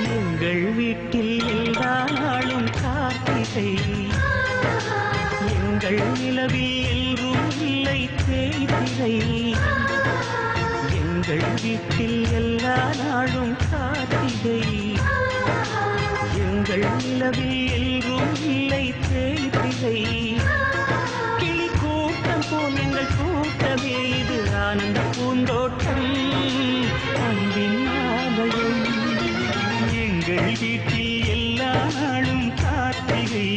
எங்கள் வீட்டில் எல்லா நாளும் கார்த்திகை, எங்கள் நிலவில் எல்லோரும் இல்லை தேய்திரை. எங்கள் வீட்டில் எல்லா நாளும் கார்த்திகை, எங்கள் நிலவில் எல்லோரும் இல்லை தேய்திரை. கிளி கூட்டம் போல் எங்கள் கூட்டமே இது ஆனந்த பூந்தோட்டம், அன்பின் ஆலயம். எங்கள் வீட்டில் எல்லா நாளும் கார்த்திகை.